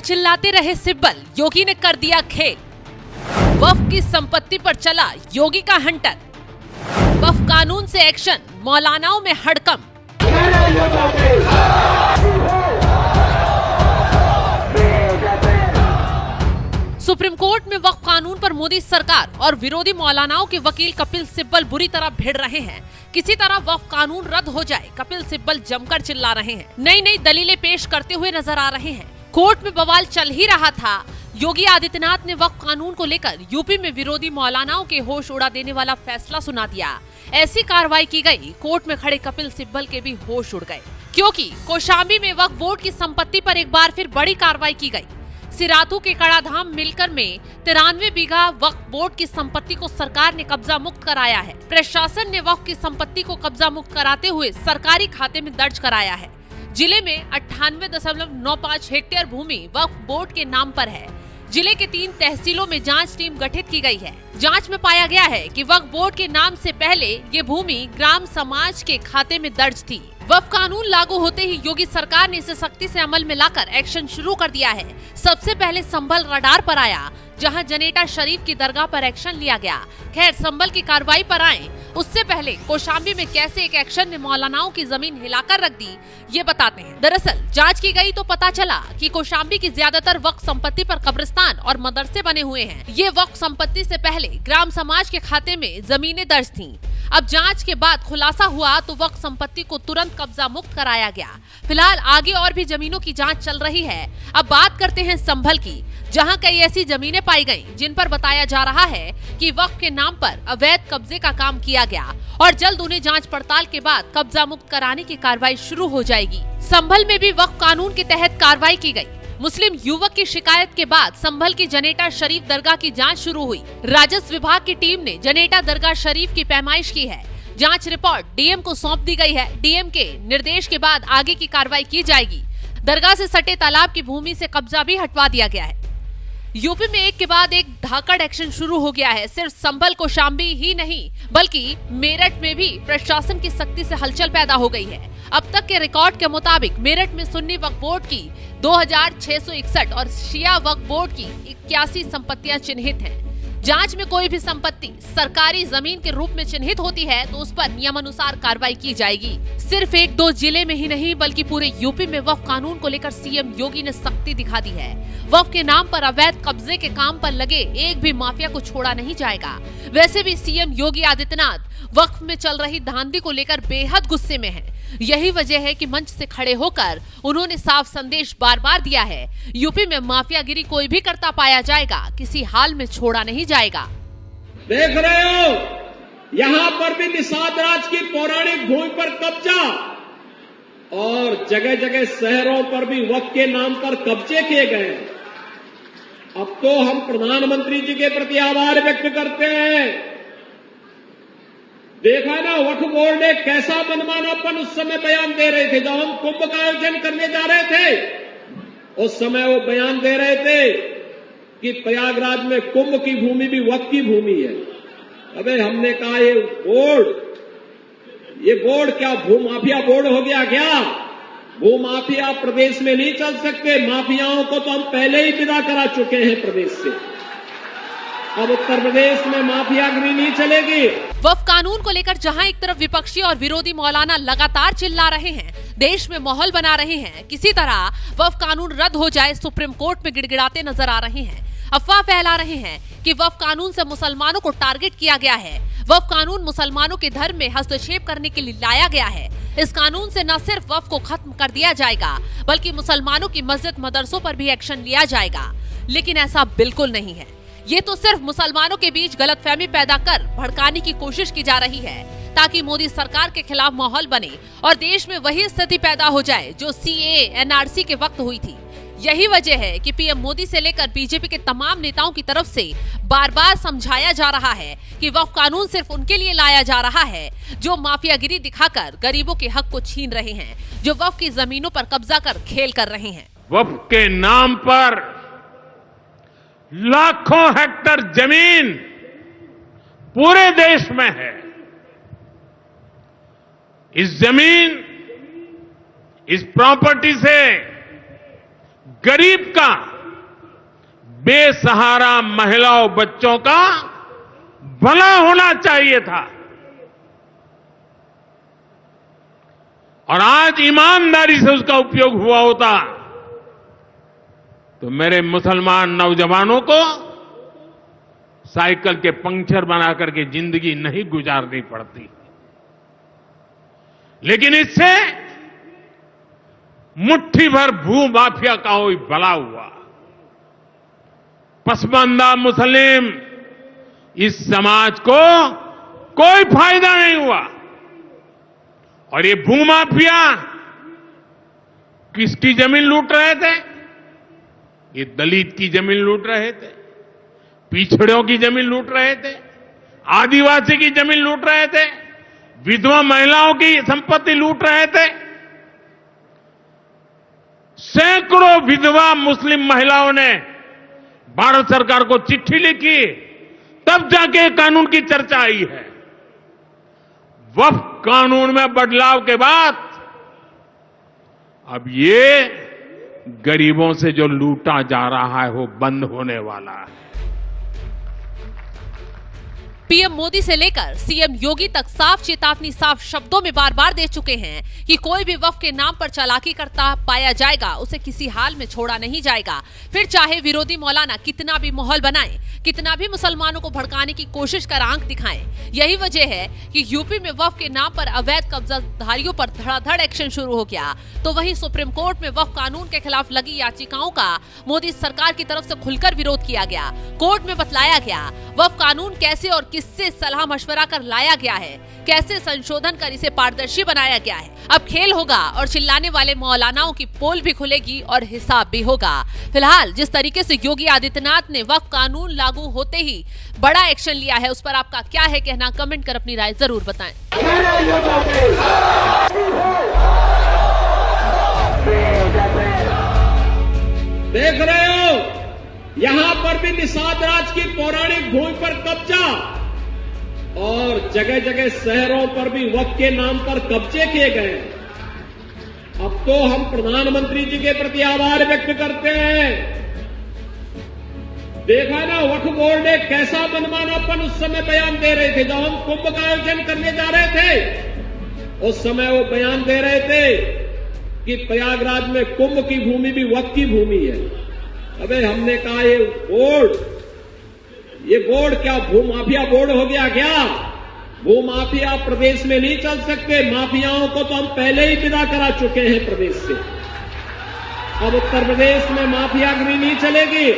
चिल्लाते रहे सिब्बल, योगी ने कर दिया खेल। वक्फ की संपत्ति पर चला योगी का हंटर। वक्फ कानून से एक्शन, मौलानाओं में हड़कंप। सुप्रीम कोर्ट में वक्फ कानून पर मोदी सरकार और विरोधी मौलानाओं के वकील कपिल सिब्बल बुरी तरह भिड़ रहे हैं। किसी तरह वक्फ कानून रद्द हो जाए, कपिल सिब्बल जमकर चिल्ला रहे हैं, नई नई दलीलें पेश करते हुए नजर आ रहे हैं। कोर्ट में बवाल चल ही रहा था, योगी आदित्यनाथ ने वक्फ कानून को लेकर यूपी में विरोधी मौलानाओं के होश उड़ा देने वाला फैसला सुना दिया। ऐसी कार्रवाई की गई, कोर्ट में खड़े कपिल सिब्बल के भी होश उड़ गए, क्योंकि कौशाम्बी में वक्फ बोर्ड की संपत्ति पर एक बार फिर बड़ी कार्रवाई की गई। सिराथू के कड़ाधाम मिलकर में 93 बीघा वक्फ बोर्ड की संपत्ति को सरकार ने कब्जा मुक्त कराया है। प्रशासन ने वक्फ की संपत्ति को कब्जा मुक्त कराते हुए सरकारी खाते में दर्ज कराया है। जिले में 98.95 हेक्टेयर भूमि वक्फ बोर्ड के नाम पर है। जिले के 3 तहसीलों में जांच टीम गठित की गई है। जांच में पाया गया है कि वक्फ बोर्ड के नाम से पहले ये भूमि ग्राम समाज के खाते में दर्ज थी। वक्फ कानून लागू होते ही योगी सरकार ने इसे सख्ती से अमल में लाकर एक्शन शुरू कर दिया है। सबसे पहले संभल रडार पर आया, जहां जनेटा शरीफ की दरगाह पर एक्शन लिया गया। खैर, संभल की कार्रवाई पर आए उससे पहले कौशाम्बी में कैसे एक एक्शन ने मौलानाओं की जमीन हिलाकर रख दी, ये बताते हैं। दरअसल जांच की गई तो पता चला कि कौशाम्बी की ज्यादातर वक्फ संपत्ति पर कब्रिस्तान और मदरसे बने हुए हैं। ये वक्फ संपत्ति से पहले ग्राम समाज के खाते में जमीनें दर्ज थीं। अब जांच के बाद खुलासा हुआ तो वक्फ संपत्ति को तुरंत कब्जा मुक्त कराया गया। फिलहाल आगे और भी जमीनों की जांच चल रही है। अब बात करते हैं संभल की, जहां कई ऐसी जमीनें पाई गईं जिन पर बताया जा रहा है कि वक्फ के नाम पर अवैध कब्जे का काम किया गया और जल्द उन्हें जांच पड़ताल के बाद कब्जा मुक्त कराने की कार्रवाई शुरू हो जाएगी। संभल में भी वक्फ कानून के तहत कार्रवाई की गई। मुस्लिम युवक की शिकायत के बाद संभल की जनेटा शरीफ दरगाह की जांच शुरू हुई। राजस्व विभाग की टीम ने जनेटा दरगाह शरीफ की पैमाइश की है। जांच रिपोर्ट डीएम को सौंप दी गई है। डीएम के निर्देश के बाद आगे की कार्रवाई की जाएगी। दरगाह से सटे तालाब की भूमि से कब्जा भी हटवा दिया गया है। यूपी में एक के बाद एक धाकड़ एक्शन शुरू हो गया है। सिर्फ संभल कौशाम्बी ही नहीं, बल्कि मेरठ में भी प्रशासन की सख्ती से हलचल पैदा हो गई है। अब तक के रिकॉर्ड के मुताबिक मेरठ में सुन्नी वक्फ बोर्ड की 2661 और शिया वक्फ बोर्ड की 81 संपत्तियां चिन्हित हैं। जांच में कोई भी संपत्ति सरकारी जमीन के रूप में चिन्हित होती है तो उस पर नियमानुसार कार्रवाई की जाएगी। सिर्फ 1-2 जिले में ही नहीं बल्कि पूरे यूपी में वक्फ कानून को लेकर सीएम योगी ने सख्ती दिखा दी है। वक्फ के नाम पर अवैध कब्जे के काम पर लगे एक भी माफिया को छोड़ा नहीं जाएगा। वैसे भी सीएम योगी आदित्यनाथ वक्फ में चल रही धांधली को लेकर बेहद गुस्से में हैं। यही वजह है कि मंच से खड़े होकर उन्होंने साफ संदेश बार बार दिया है, यूपी में माफियागिरी कोई भी करता पाया जाएगा, किसी हाल में छोड़ा नहीं जाएगा। देख रहे हो, यहाँ पर भी निषाद राज की पौराणिक भूमि पर कब्जा और जगह जगह शहरों पर भी वक्फ के नाम पर कब्जे किए गए। अब तो हम प्रधानमंत्री जी के प्रति आभार व्यक्त करते हैं। देखा ना, वक्फ बोर्ड ने कैसा मनमानापन उस समय बयान दे रहे थे। जब हम कुंभ का आयोजन करने जा रहे थे उस समय वो बयान दे रहे थे कि प्रयागराज में कुंभ की भूमि भी वक्फ की भूमि है। अबे हमने कहा ये बोर्ड क्या भूमाफिया बोर्ड हो गया क्या? भूमाफिया प्रदेश में नहीं चल सकते। माफियाओं को तो हम पहले ही विदा करा चुके हैं प्रदेश से। अब उत्तर प्रदेश में माफियागिरी नहीं चलेगी। वक्फ कानून को लेकर जहां एक तरफ विपक्षी और विरोधी मौलाना लगातार चिल्ला रहे हैं, देश में माहौल बना रहे हैं, किसी तरह वक्फ कानून रद्द हो जाए सुप्रीम कोर्ट में गिड़गिड़ाते नजर आ रहे हैं। अफवाह फैला रहे हैं कि वक्फ कानून से मुसलमानों को टारगेट किया गया है। वक्फ कानून मुसलमानों के धर्म में हस्तक्षेप करने के लिए लाया गया है। इस कानून से न सिर्फ वक्फ को खत्म कर दिया जाएगा बल्कि मुसलमानों की मस्जिद मदरसों पर भी एक्शन लिया जाएगा। लेकिन ऐसा बिल्कुल नहीं है। ये तो सिर्फ मुसलमानों के बीच गलतफहमी पैदा कर भड़काने की कोशिश की जा रही है ताकि मोदी सरकार के खिलाफ माहौल बने और देश में वही स्थिति पैदा हो जाए जो सीएए एनआरसी के वक्त हुई थी। यही वजह है कि पीएम मोदी से लेकर बीजेपी के तमाम नेताओं की तरफ से बार बार समझाया जा रहा है कि वक्फ कानून सिर्फ उनके लिए लाया जा रहा है जो माफियागिरी दिखाकर गरीबों के हक को छीन रहे हैं, जो वक्फ की जमीनों पर कब्जा कर खेल कर रहे हैं। वक्फ के नाम पर लाखों हेक्टेयर जमीन पूरे देश में है। इस जमीन, इस प्रॉपर्टी से गरीब का बेसहारा महिलाओं बच्चों का भला होना चाहिए था। और आज ईमानदारी से उसका उपयोग हुआ होता तो मेरे मुसलमान नौजवानों को साइकिल के पंक्चर बना करके जिंदगी नहीं गुजारनी पड़ती। लेकिन इससे मुट्ठी भर भू माफिया का कोई भला हुआ। पसमानदा मुस्लिम इस समाज को कोई फायदा नहीं हुआ। और ये भूमाफिया किसकी जमीन लूट रहे थे? ये दलित की जमीन लूट रहे थे, पिछड़ों की जमीन लूट रहे थे, आदिवासी की जमीन लूट रहे थे, विधवा महिलाओं की संपत्ति लूट रहे थे। सैकड़ों विधवा मुस्लिम महिलाओं ने भारत सरकार को चिट्ठी लिखी, तब जाके कानून की चर्चा आई है। वक्फ कानून में बदलाव के बाद अब ये गरीबों से जो लूटा जा रहा है वो बंद होने वाला है। पीएम मोदी से लेकर सीएम योगी तक साफ चेतावनी साफ शब्दों में बार बार दे चुके हैं कि कोई भी वक्फ के नाम पर चालाकी करता पाया जाएगा उसे किसी हाल में छोड़ा नहीं जाएगा। फिर चाहे विरोधी मौलाना कितना भी माहौल बनाए, कितना भी मुसलमानों को भड़काने की कोशिश कर आंख दिखाएं। यही वजह है कि यूपी में वक्फ के नाम पर अवैध कब्जाधारियों पर धड़ाधड़ एक्शन शुरू हो गया, तो वहीं सुप्रीम कोर्ट में वक्फ कानून के खिलाफ लगी याचिकाओं का मोदी सरकार की तरफ से खुलकर विरोध किया गया। कोर्ट में बतलाया गया वक्फ कानून कैसे और किससे सलाह मशवरा कर लाया गया है, कैसे संशोधन कर इसे पारदर्शी बनाया गया है। अब खेल होगा और चिल्लाने वाले मौलानाओं की पोल भी खुलेगी और हिसाब भी होगा। फिलहाल जिस तरीके से योगी आदित्यनाथ ने वक्फ कानून लागू होते ही बड़ा एक्शन लिया है, उस पर आपका क्या है कहना? कमेंट कर अपनी राय जरूर बताएं। देख रहे हो, यहां पर भी निषाद राज की पौराणिक भूमि पर कब्जा और जगह जगह शहरों पर भी वक्फ के नाम पर कब्जे किए गए। अब तो हम प्रधानमंत्री जी के प्रति आभार व्यक्त करते हैं। देखा ना, वक्फ बोर्ड ने कैसा मनमानापन उस समय बयान दे रहे थे। जब हम कुंभ का आयोजन करने जा रहे थे उस समय वो बयान दे रहे थे कि प्रयागराज में कुंभ की भूमि भी वक्फ की भूमि है। अबे हमने कहा ये बोर्ड क्या भूमाफिया बोर्ड हो गया क्या? भूमाफिया प्रदेश में नहीं चल सकते। माफियाओं को तो हम पहले ही विदा करा चुके हैं प्रदेश से। अब उत्तर प्रदेश में माफियागिरी नहीं चलेगी।